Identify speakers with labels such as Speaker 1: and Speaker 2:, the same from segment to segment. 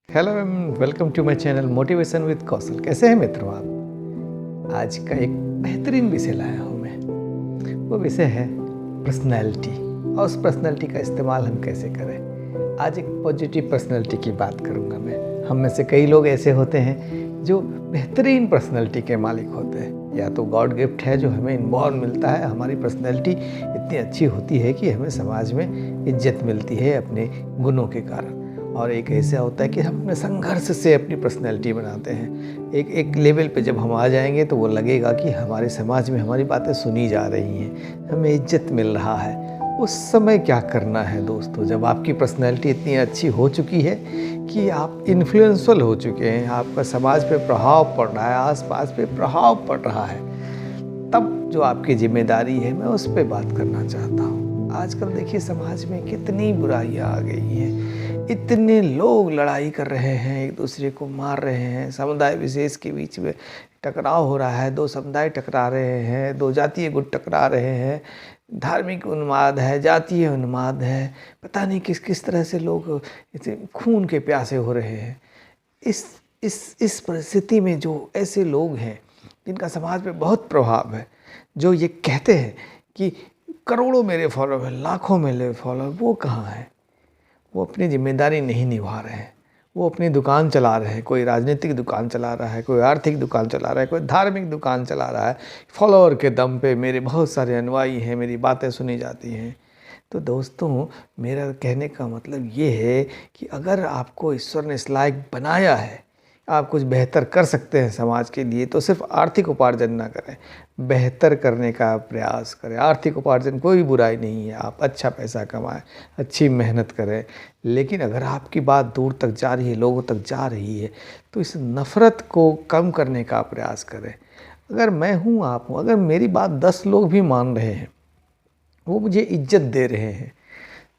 Speaker 1: Hello and welcome to my channel motivation with Kaushal. कैसे हैं मित्रों आप? आज का एक बेहतरीन विषय लाया हूँ मैं। वो विषय है पर्सनैलिटी, और उस पर्सनैलिटी का इस्तेमाल हम कैसे करें। आज एक पॉजिटिव पर्सनैलिटी की बात करूँगा मैं। हम में से कई लोग ऐसे होते हैं जो बेहतरीन पर्सनैलिटी के मालिक होते हैं, या तो गॉड गिफ्ट है जो हमें इनबॉर्न मिलता है। हमारी पर्सनैलिटी इतनी अच्छी होती है कि हमें समाज में इज्जत मिलती है अपने गुणों के कारण। और एक ऐसा होता है कि हम अपने संघर्ष से अपनी पर्सनैलिटी बनाते हैं। एक लेवल पे जब हम आ जाएंगे तो वो लगेगा कि हमारे समाज में हमारी बातें सुनी जा रही हैं, हमें इज्जत मिल रहा है। उस समय क्या करना है दोस्तों, जब आपकी पर्सनैलिटी इतनी अच्छी हो चुकी है कि आप इन्फ्लुएंशियल हो चुके हैं, आपका समाज पे प्रभाव पड़ रहा है, आसपास पे प्रभाव पड़ रहा है, तब जो आपकी जिम्मेदारी है मैं उस पर बात करना चाहता हूँ। आजकल देखिए समाज में कितनी बुराइयाँ आ गई हैं, इतने लोग लड़ाई कर रहे हैं, एक दूसरे को मार रहे हैं, समुदाय विशेष के बीच में टकराव हो रहा है, दो समुदाय टकरा रहे हैं, दो जातीय गुट टकरा रहे हैं, धार्मिक उन्माद है, जातीय उन्माद है, पता नहीं किस किस तरह से लोग इसे खून के प्यासे हो रहे हैं। इस परिस्थिति में जो ऐसे लोग हैं जिनका समाज पे बहुत प्रभाव है, जो ये कहते हैं कि करोड़ों मेरे फॉलोअर हैं, लाखों मेरे फॉलोअर, वो कहाँ हैं? वो अपनी जिम्मेदारी नहीं निभा रहे हैं। वो अपनी दुकान चला रहे हैं, कोई राजनीतिक दुकान चला रहा है, कोई आर्थिक दुकान चला रहा है, कोई धार्मिक दुकान चला रहा है। फॉलोअर के दम पे मेरे बहुत सारे अनुयायी हैं, मेरी बातें सुनी जाती हैं। तो दोस्तों, मेरा कहने का मतलब ये है कि अगर आपको ईश्वर ने इस लायक बनाया है, आप कुछ बेहतर कर सकते हैं समाज के लिए, तो सिर्फ आर्थिक उपार्जन ना करें, बेहतर करने का प्रयास करें। आर्थिक उपार्जन कोई बुराई नहीं है, आप अच्छा पैसा कमाएं, अच्छी मेहनत करें, लेकिन अगर आपकी बात दूर तक जा रही है, लोगों तक जा रही है, तो इस नफ़रत को कम करने का प्रयास करें। अगर मैं हूँ, आप हूँ, अगर मेरी बात 10 लोग भी मान रहे हैं, वो मुझे इज्जत दे रहे हैं,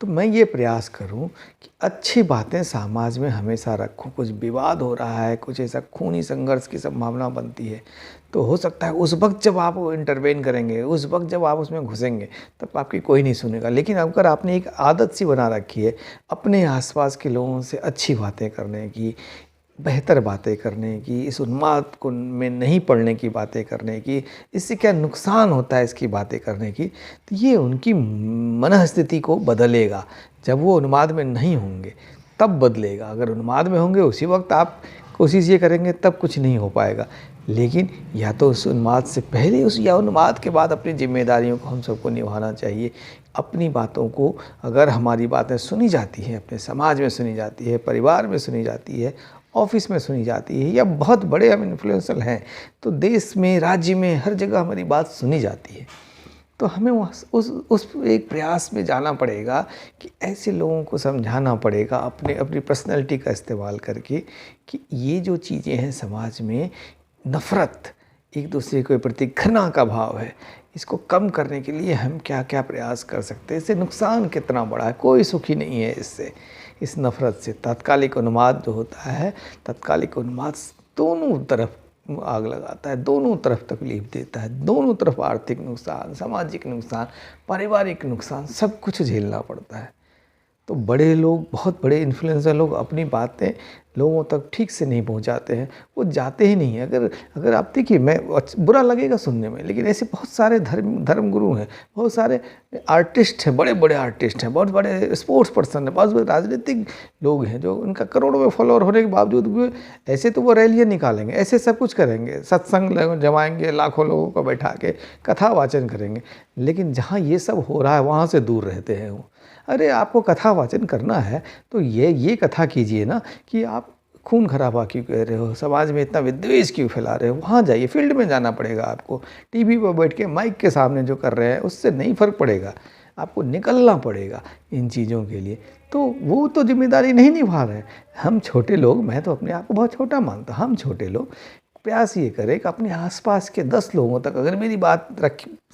Speaker 1: तो मैं ये प्रयास करूं कि अच्छी बातें समाज में हमेशा रखूं। कुछ विवाद हो रहा है, कुछ ऐसा खूनी संघर्ष की संभावना बनती है, तो हो सकता है उस वक्त जब आप इंटरवेन करेंगे, उस वक्त जब आप उसमें घुसेंगे, तब आपकी कोई नहीं सुनेगा। लेकिन अगर आपने एक आदत सी बना रखी है अपने आसपास के लोगों से अच्छी बातें करने की, बेहतर बातें करने की, इस उन्माद को में नहीं पड़ने की बातें करने की, इससे क्या नुकसान होता है इसकी बातें करने की, तो ये उनकी मनःस्थिति को बदलेगा। जब वो उन्माद में नहीं होंगे तब बदलेगा। अगर उन्माद में होंगे उसी वक्त आप कोशिश ये करेंगे, तब कुछ नहीं हो पाएगा। लेकिन या तो उस उन्माद से पहले उस या उन्माद के बाद अपनी जिम्मेदारियों को हम सबको निभाना चाहिए। अपनी बातों को, अगर हमारी बातें सुनी जाती हैं, अपने समाज में सुनी जाती है, परिवार में सुनी जाती है, ऑफिस में सुनी जाती है, या बहुत बड़े हम इन्फ्लुएंसर हैं तो देश में, राज्य में, हर जगह हमारी बात सुनी जाती है, तो हमें उस एक प्रयास में जाना पड़ेगा कि ऐसे लोगों को समझाना पड़ेगा अपनी पर्सनैलिटी का इस्तेमाल करके कि ये जो चीज़ें हैं समाज में, नफ़रत, एक दूसरे के प्रति घृणा का भाव है, इसको कम करने के लिए हम क्या क्या प्रयास कर सकते हैं। इससे नुकसान कितना बड़ा है, कोई सुखी नहीं है इससे, इस नफ़रत से। तात्कालिक उन्माद जो होता है, तात्कालिक उन्माद दोनों तरफ आग लगाता है, दोनों तरफ तकलीफ़ देता है, दोनों तरफ आर्थिक नुकसान, सामाजिक नुकसान, पारिवारिक नुकसान, सब कुछ झेलना पड़ता है। तो बड़े लोग, बहुत बड़े इन्फ्लुएंसर लोग अपनी बातें लोगों तक ठीक से नहीं पहुंचाते हैं, वो जाते ही नहीं हैं। अगर आप देखिए, मैं बुरा लगेगा सुनने में, लेकिन ऐसे बहुत सारे धर्मगुरु हैं, बहुत सारे आर्टिस्ट हैं, बड़े बड़े आर्टिस्ट हैं, बहुत बड़े स्पोर्ट्स पर्सन हैं, बहुत बड़े राजनीतिक लोग हैं, जो उनका करोड़ों में फॉलोअर होने के बावजूद भी ऐसे तो वो रैलियाँ निकालेंगे, ऐसे सब कुछ करेंगे, सत्संग जमाएंगे, लाखों लोगों को बैठा के कथा वाचन करेंगे, लेकिन जहाँ ये सब हो रहा है वहाँ से दूर रहते हैं वो। अरे आपको कथा वाचन करना है तो ये कथा कीजिए ना कि आप खून खराबा क्यों कह रहे हो, समाज में इतना विद्वेष क्यों फैला रहे हो। वहाँ जाइए, फील्ड में जाना पड़ेगा आपको। टीवी पर बैठ के माइक के सामने जो कर रहे हैं उससे नहीं फ़र्क पड़ेगा, आपको निकलना पड़ेगा इन चीज़ों के लिए। तो वो तो जिम्मेदारी नहीं निभा रहे हैं। हम छोटे लोग, मैं तो अपने आप को बहुत छोटा मानता, हम छोटे लोग प्रयास ये करें कि अपने आसपास के 10 लोगों तक अगर मेरी बात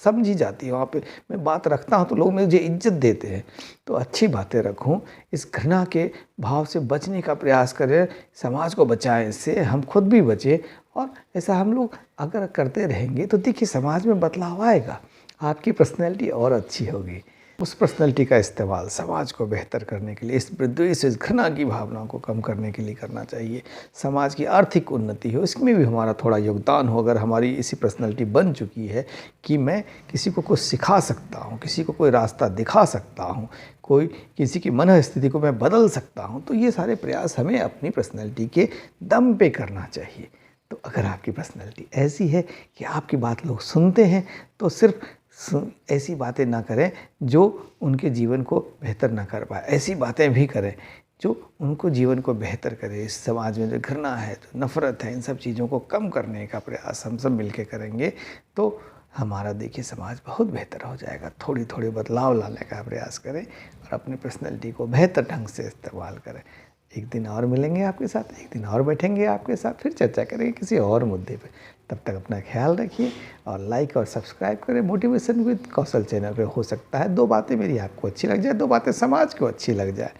Speaker 1: समझी जाती है, वहाँ पे मैं बात रखता हूँ तो लोग मुझे इज्जत देते हैं, तो अच्छी बातें रखूँ। इस घृणा के भाव से बचने का प्रयास करें, समाज को बचाएं, इससे हम खुद भी बचें। और ऐसा हम लोग अगर करते रहेंगे तो देखिए समाज में बदलाव आएगा, आपकी पर्सनैलिटी और अच्छी होगी। उस पर्सनैलिटी का इस्तेमाल समाज को बेहतर करने के लिए, इस विद्वेष, इस घृणा की भावनाओं को कम करने के लिए करना चाहिए। समाज की आर्थिक उन्नति हो, इसमें भी हमारा थोड़ा योगदान हो। अगर हमारी ऐसी पर्सनैलिटी बन चुकी है कि मैं किसी को कुछ सिखा सकता हूँ, किसी को कोई रास्ता दिखा सकता हूँ, कोई किसी की मन स्थिति को मैं बदल सकता हूँ, तो ये सारे प्रयास हमें अपनी पर्सनैलिटी के दम पे करना चाहिए। तो अगर आपकी पर्सनैलिटी ऐसी है कि आपकी बात लोग सुनते हैं, तो सिर्फ ऐसी बातें ना करें जो उनके जीवन को बेहतर ना कर पाए, ऐसी बातें भी करें जो उनको जीवन को बेहतर करे। इस समाज में जो घृणा है, जो नफ़रत है, इन सब चीज़ों को कम करने का प्रयास हम सब मिलकर करेंगे तो हमारा देखिए समाज बहुत बेहतर हो जाएगा। थोड़ी थोड़ी बदलाव लाने का प्रयास करें और अपनी पर्सनैलिटी को बेहतर ढंग से इस्तेमाल करें। एक दिन और मिलेंगे आपके साथ, एक दिन और बैठेंगे आपके साथ, फिर चर्चा करेंगे किसी और मुद्दे पे। तब तक अपना ख्याल रखिए और लाइक और सब्सक्राइब करें मोटिवेशन विद कौशल चैनल पे। हो सकता है 2 बातें मेरी आपको अच्छी लग जाए, 2 बातें समाज को अच्छी लग जाए।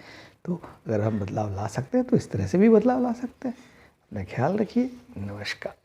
Speaker 1: तो अगर हम बदलाव ला सकते हैं तो इस तरह से भी बदलाव ला सकते हैं। अपना ख्याल रखिए। नमस्कार।